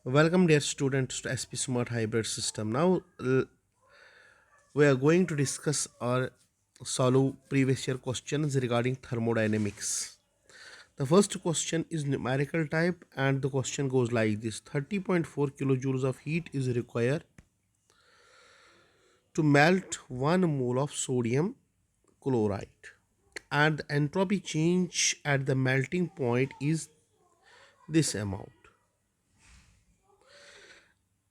Welcome, dear students, to SP Smart Hybrid System. Now, we are going to discuss or solve previous year questions regarding thermodynamics. The first question is numerical type, and the question goes like this: 30.4 kilojoules of heat is required to melt 1 mole of sodium chloride, and the entropy change at the melting point is this amount.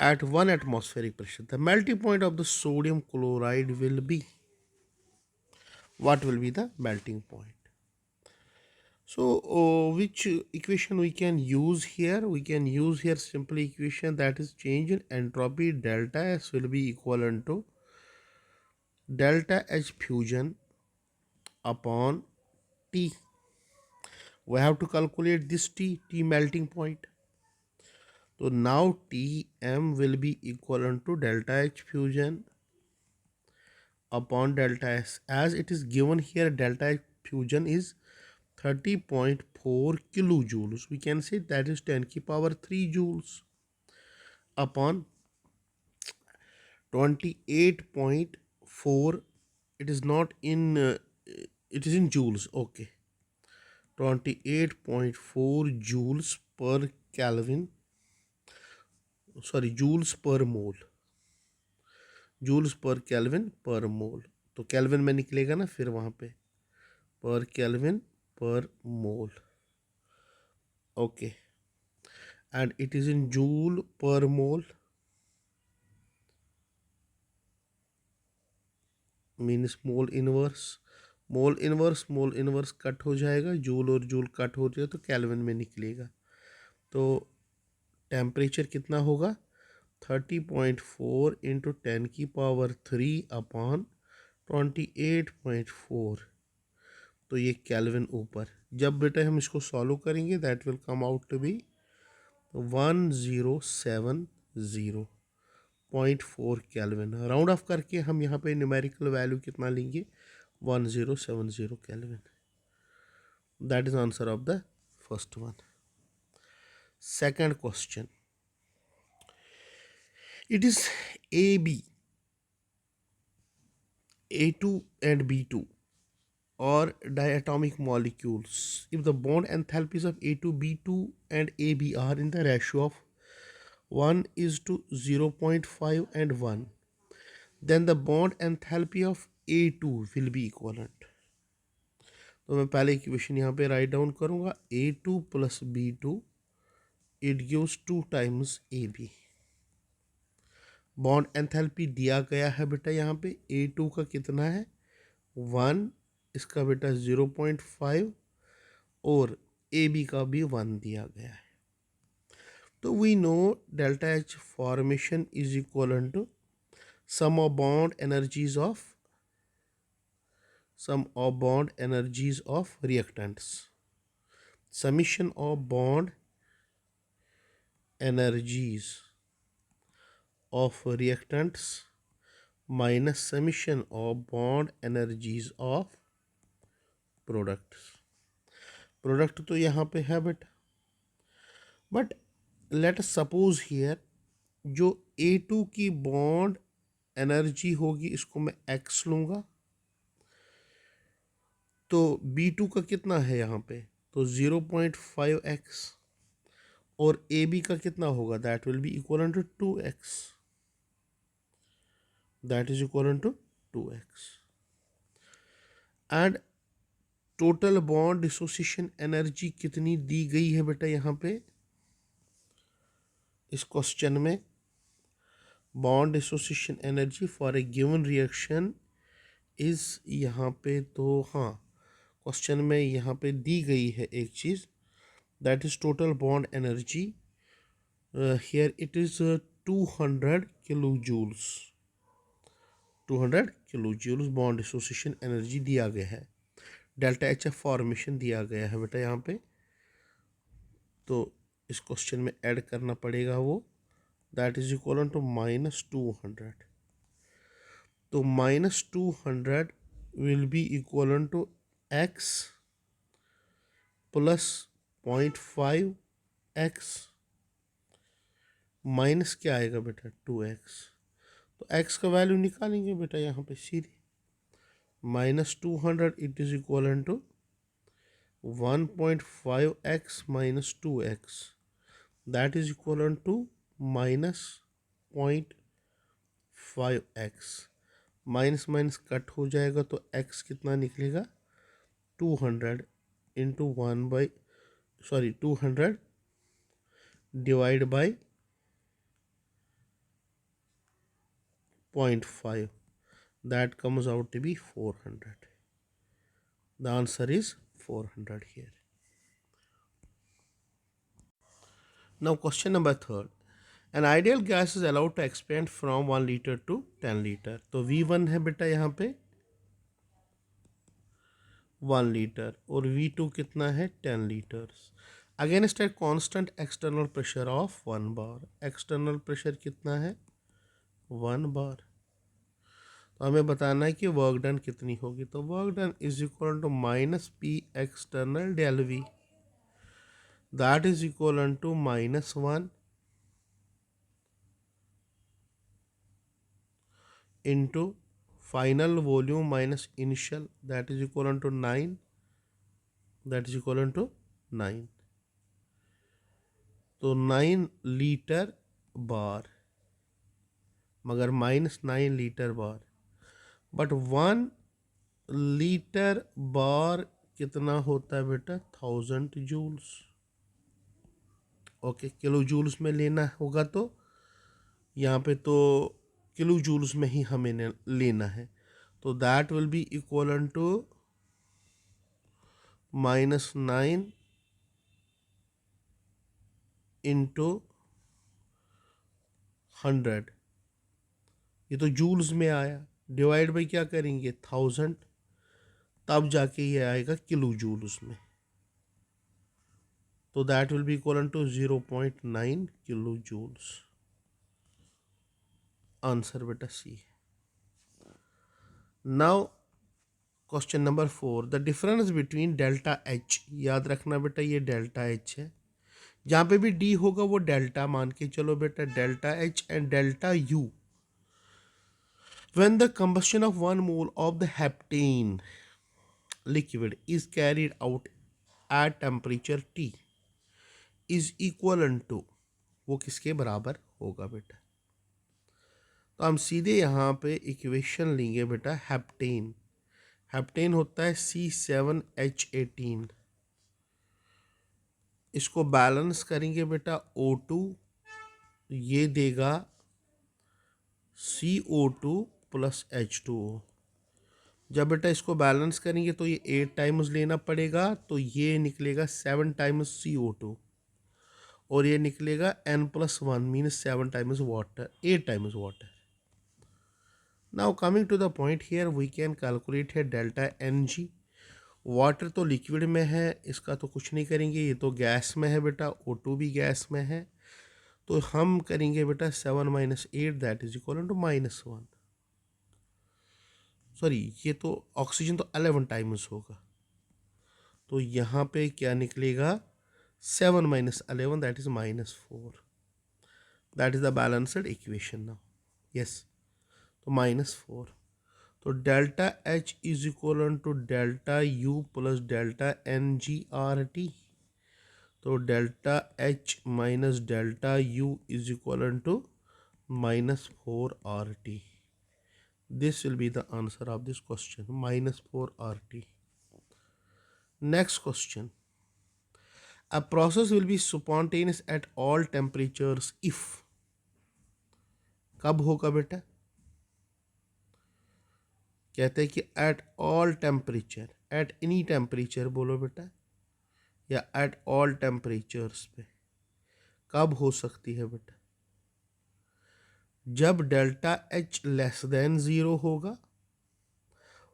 At 1 atmospheric pressure, the melting point of the sodium chloride will be, what will be the melting point? So which equation we can use here? We can use here simple equation, that is change in entropy delta S will be equivalent to delta H fusion upon T. We have to calculate this T melting point. So now Tm will be equivalent to delta H fusion upon delta S. As it is given here, delta H fusion is 30.4 kilojoules. We can say that is 10 ki power 3 joules upon 28.4. It is not in it is in joules. Okay, 28.4 joules per Kelvin, sorry, joules per mole, joules per kelvin पर mole. तो kelvin में निकलेगा ना फिर वहाँ पे, पर kelvin पर mole. Okay, and it is in joule per mole, means mole inverse cut हो जाएगा, जूल और जूल कट हो जाए तो केल्विन में निकलेगा. तो टेम्परेचर कितना होगा? 30.4 इंटू 10⁻³ अपॉन 28.4. तो ये केल्विन ऊपर. जब बेटा हम इसको सॉल्व करेंगे that will come out to be 1070.4 kelvin. Round off करके हम यहाँ पे न्यूमेरिकल वैल्यू कितना लेंगे? 1070 kelvin. That is answer of the first one. Second question, it is AB, A2 and B2 or diatomic molecules. If the bond enthalpies of A2, B2 and AB are in the ratio of 1 is to 0.5 and 1, then the bond enthalpy of A2 will be equivalent. तो मैं पहले equation यहाँ पे write down करूँगा, A2 plus B2 it gives 2 times AB. Bond enthalpy दिया गया है बेटा यहाँ पे, A2 का कितना है? 1, इसका बेटा 0.5 और AB का भी 1 दिया गया है. तो we know delta H formation is equal to sum of bond energies of reactants. Summation of bond energies of reactants minus summation of bond energies of product तो यहाँ पे है बेटा. But let us suppose here जो A2 की bond energy होगी इसको मैं x लूँगा, तो B2 का कितना है यहाँ पे? तो 0.5x और AB का कितना होगा? That will be equal to 2x. That is equal to 2x. And total bond dissociation energy कितनी दी गई है बेटा यहाँ पे इस क्वेश्चन में? Bond dissociation energy for a given reaction is, यहाँ पे तो हाँ क्वेश्चन में यहाँ पे दी गई है एक चीज़, that is total bond energy. Here it is 200 kilo joules. 200 kilo joules bond dissociation energy दिया गया है. डेल्टा एच एफ फॉर्मेशन दिया गया है बेटा यहाँ पे, तो इस क्वेश्चन में ऐड करना पड़ेगा वो, दैट इज इक्वल टू -200. तो -200 will be equal to x plus 0.5x minus क्या आएगा बेटा 2x, तो x का वैल्यू निकालेंगे बेटा यहाँ पे सीधे, -200 it is equal to 1.5x minus 2x, that is equivalent to minus 0.5x, minus minus cut हो जाएगा तो x कितना निकलेगा 200 into 200 divide by 0.5, that comes out to be 400. The answer is 400 here. Now question number 3. An ideal gas is allowed to expand from 1 liter to 10 liter. तो V1 है बेटा यहाँ पे 1 लीटर और V2 कितना है 10 litres against a constant external pressure of 1 bar. External pressure कितना है 1 बार। तो हमें बताना है कि वर्क डन कितनी होगी, तो work done is equal to -P external del V, that is equal to -1 into final volume minus initial, that is equivalent to 9, that is equivalent to 9, तो 9 लीटर बार मगर -9 लीटर बार, बट 1 लीटर बार कितना होता है बेटा 1000 joules. Okay, kilo joules में लेना होगा तो यहाँ पे तो किलो जूल्स में ही हमें लेना है, तो that will be equal to -9 into 100, ये तो जूल्स में आया, डिवाइड बाई क्या करेंगे 1000, तब जाके ये आएगा किलो जूल्स में, तो that will be equal to 0.9 kilo joules. Answer बेटा C. Now question number 4, the difference between delta H, याद रखना बेटा ये डेल्टा एच है, जहाँ पे भी डी होगा वो डेल्टा मान के चलो बेटा, delta H and delta U, when the combustion of 1 mole of the heptane liquid is carried out at temperature T is equivalent to, वो किसके बराबर होगा बेटा। तो हम सीधे यहाँ पे इक्वेशन लेंगे बेटा, हेप्टेन, हेप्टेन होता है C7H18, इसको बैलेंस करेंगे बेटा O2, ये देगा CO2 प्लस H2O। जब बेटा इसको बैलेंस करेंगे तो ये 8 टाइम्स लेना पड़ेगा, तो ये निकलेगा 7 टाइम्स CO2 और ये निकलेगा N+1 means 7 times water, 8 times water. Now coming to the point here we can calculate है डेल्टा Ng। वाटर तो लिक्विड में है, इसका तो कुछ नहीं करेंगे, ये तो गैस में है बेटा, O2 भी गैस में है, तो हम करेंगे बेटा 7 - 8 that is equal to -1। Sorry, ये तो ऑक्सीजन तो 11 टाइम्स होगा, तो यहाँ पे क्या निकलेगा 7 - 11 that is -4, that is the balanced equation now. Yes, तो -4, तो delta H is equal to delta U plus delta NgRT, तो delta H minus delta U is equal to -4RT। This will be the answer of this question, -4RT। Next question, a process will be spontaneous at all temperatures if, कब होगा बेटा, कहते हैं कि at all temperature, at any temperature बोलो बेटा, या at all temperatures पे कब हो सकती है बेटा, जब डेल्टा एच लेस देन 0 होगा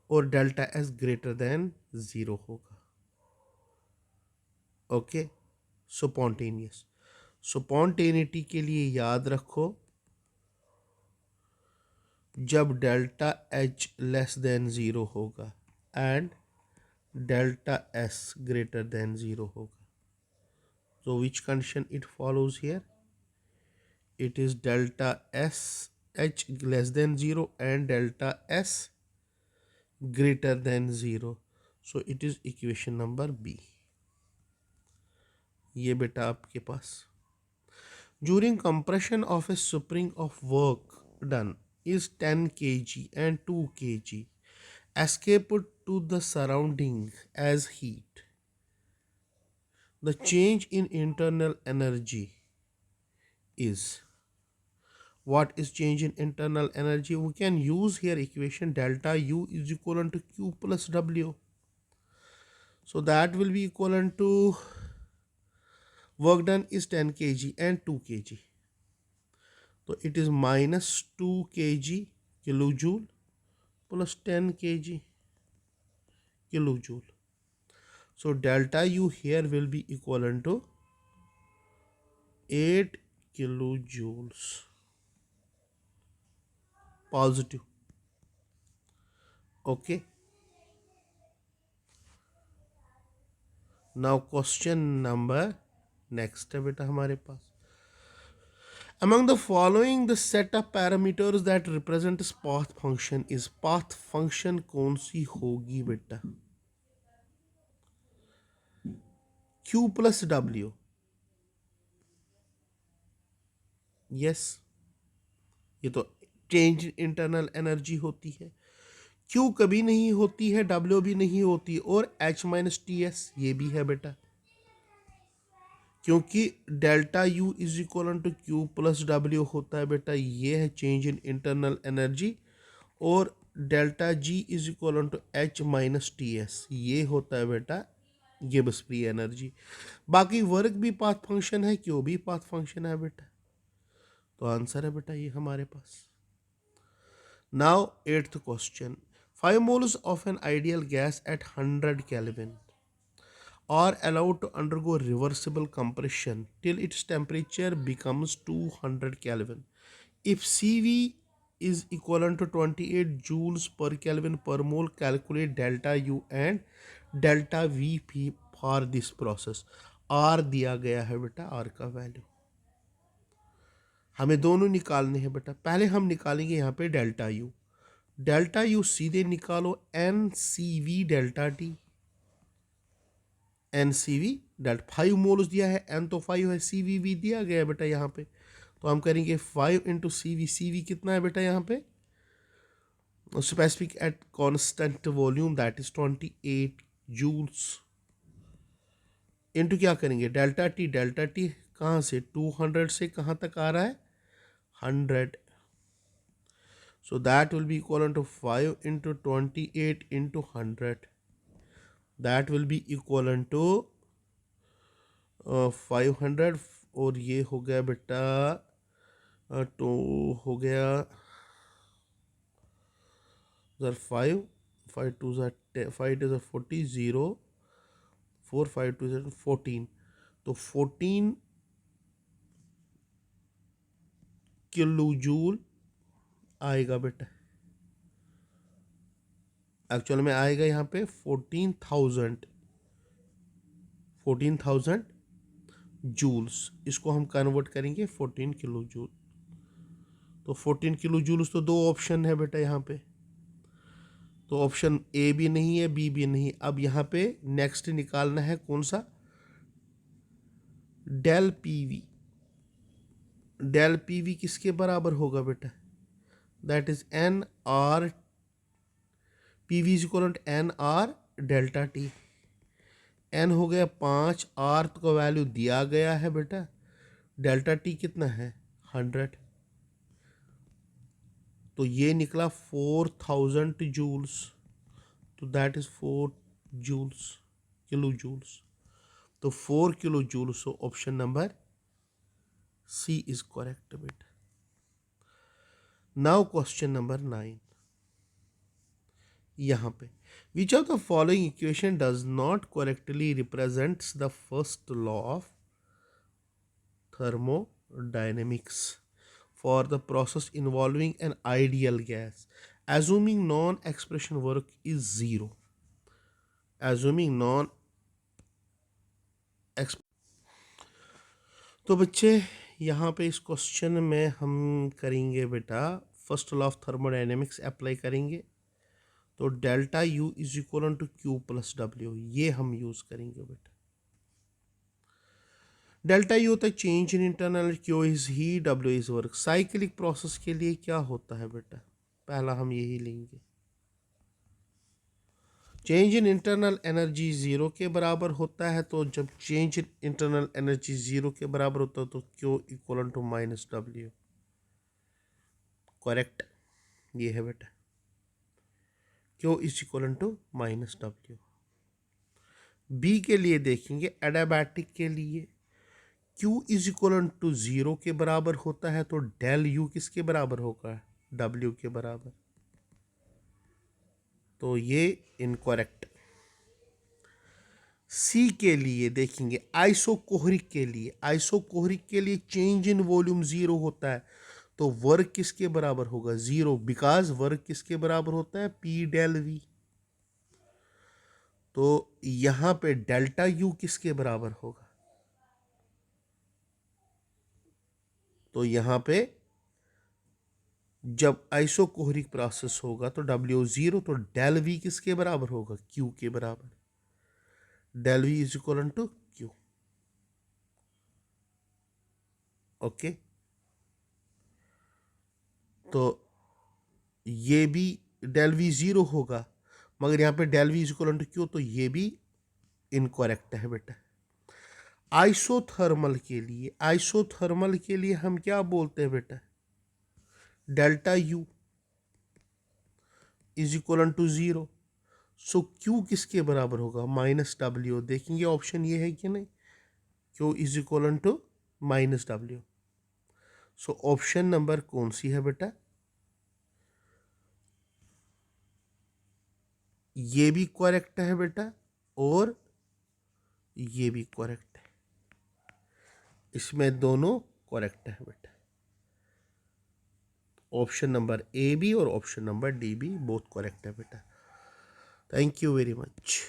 और डेल्टा एस ग्रेटर देन 0 होगा। ओके, स्पॉन्टेनियस, स्पॉन्टेनिटी के लिए याद रखो, जब डेल्टा एच लेस देन 0 होगा and delta S greater than 0 होगा, so which condition it follows here, it is delta S H less than 0 and delta S greater than 0. So it is equation number B. ये बेटा आपके पास during compression of a spring of work done is 10 kg and 2 kg escaped to the surrounding as heat. The change in internal energy is, what is change in internal energy? We can use here equation delta U is equivalent to Q plus W. So that will be equivalent to work done is 10 kg and 2 kg. So it is minus 2 kg kilojoule plus 10 kg kilojoule. So delta U here will be equivalent to 8 kilojoules positive. Okay. Now question number next है बेटा हमारे पास. Among the following, the set of parameters that represent path function is path function कौन सी होगी बेटा? Q plus W. Yes. ये तो change internal energy होती है. Q कभी नहीं होती है, W भी नहीं होती और H माइनस टी एस ये भी है बेटा, क्योंकि delta U is equal to Q plus W होता है बेटा. ये है चेंज इन इंटरनल एनर्जी. और delta G is equal to H minus T S ये होता है बेटा गिब्स फ्री एनर्जी. बाकी वर्क भी पाथ फंक्शन है, क्यों भी पाथ फंक्शन है बेटा. तो आंसर है बेटा ये हमारे पास. Now 8th question. 5 moles of an ideal gas at 100 Kelvin are allowed to undergo reversible compression till its temperature becomes 200 Kelvin. If CV is equivalent to 28 joules per Kelvin per mole, calculate delta U and delta VP for this process. R दिया गया है बेटा, R का value हमें दोनों निकालने हैं बेटा. पहले हम निकालेंगे यहाँ पे डेल्टा यू. डेल्टा यू सीधे निकालो N C V delta T. N C V delta 5 moles दिया है, एन तो 5 है, सी वी दिया गया है बेटा यहाँ पे. तो हम करेंगे 5 इंटू सी वी कितना है बेटा यहाँ पे? Specific heat constant volume that is 28 joules into क्या करेंगे डेल्टा टी कहाँ से 200 से कहाँ तक आ रहा है 100. So that will be equivalent to 5 into 28 into 100. That will be equivalent to 500. और ये हो गया बेटा तो हो गया सर 5 टू ज़र 5 टू ज़र 40 0 4 5 टू ज़र 14. तो 14 किलो जूल आएगा बेटा. एक्चुअल में आएगा यहाँ पे 14,000 जूल्स. इसको हम कन्वर्ट करेंगे 14 किलो जूल. तो 14 किलो जूल्स तो दो ऑप्शन है बेटा यहाँ पे. तो ऑप्शन ए भी नहीं है, बी भी नहीं. अब यहाँ पे नेक्स्ट निकालना है कौन सा डेल पीवी. डेल पीवी किसके बराबर होगा बेटा? That is N R PV is equal to N R delta T. N हो गया 5, आर का वैल्यू दिया गया है बेटा, डेल्टा टी कितना है 100. तो ये निकला 4000 जूल्स. तो that is 4 joules kilo joules. तो 4 kilo joules. So option number C is correct बेटा. Now question number 9. यहाँ पे which of the following equation does not correctly represents the first law of thermodynamics for the process involving an ideal gas, assuming non-expression work is 0. Assuming non तो बच्चे यहाँ पे इस question में हम करेंगे बेटा first law of thermodynamics apply करेंगे। तो delta U is equal to Q plus W, ये हम यूज़ करेंगे बेटा। डेल्टा यू होता है change in internal, Q is heat, W is work. Cyclic process के लिए क्या होता है बेटा, पहला हम यही लेंगे। Change in internal energy zero के बराबर होता है, तो जब change in internal energy zero के बराबर होता है तो Q equal to minus W. Correct, ये है बेटा, Q is equal to minus W. B के लिए देखेंगे, एडियाबैटिक के लिए Q is equal to zero के बराबर होता है, तो डेल यू किसके बराबर होगा, डब्ल्यू के बराबर। तो ये इनकरेक्ट। सी के लिए देखेंगे, आइसोकोहरिक के लिए, आइसोकोहरिक के लिए चेंज इन वॉल्यूम ज़ीरो होता है, तो वर्क किसके बराबर होगा, ज़ीरो, बिकॉज वर्क किसके बराबर होता है, पी डेल वी। तो यहां पे डेल्टा यू किसके बराबर होगा, तो यहां पे जब आइसोकोहरिक प्रोसेस होगा तो डब्ल्यू ज़ीरो, तो डेल वी किसके बराबर होगा, क्यू के बराबर। Del V is equal to Q. Okay, तो ये भी डेल वी ज़ीरो होगा, मगर यहाँ पे del V is equal to Q, तो ये भी इनकरेक्ट है बेटा। आइसोथर्मल के लिए, आइसोथर्मल के लिए हम क्या बोलते हैं बेटा, delta U is equal to zero. So Q किसके बराबर होगा, माइनस डब्ल्यू। देखेंगे ऑप्शन ये है कि नहीं, Q is equal to minus W. So option number कौन सी है बेटा, ये भी करेक्ट है बेटा और ये भी करेक्ट है, इसमें दोनों करेक्ट है बेटा। ऑप्शन नंबर ए भी और ऑप्शन नंबर डी भी बोथ करेक्ट है बेटा। Thank you very much.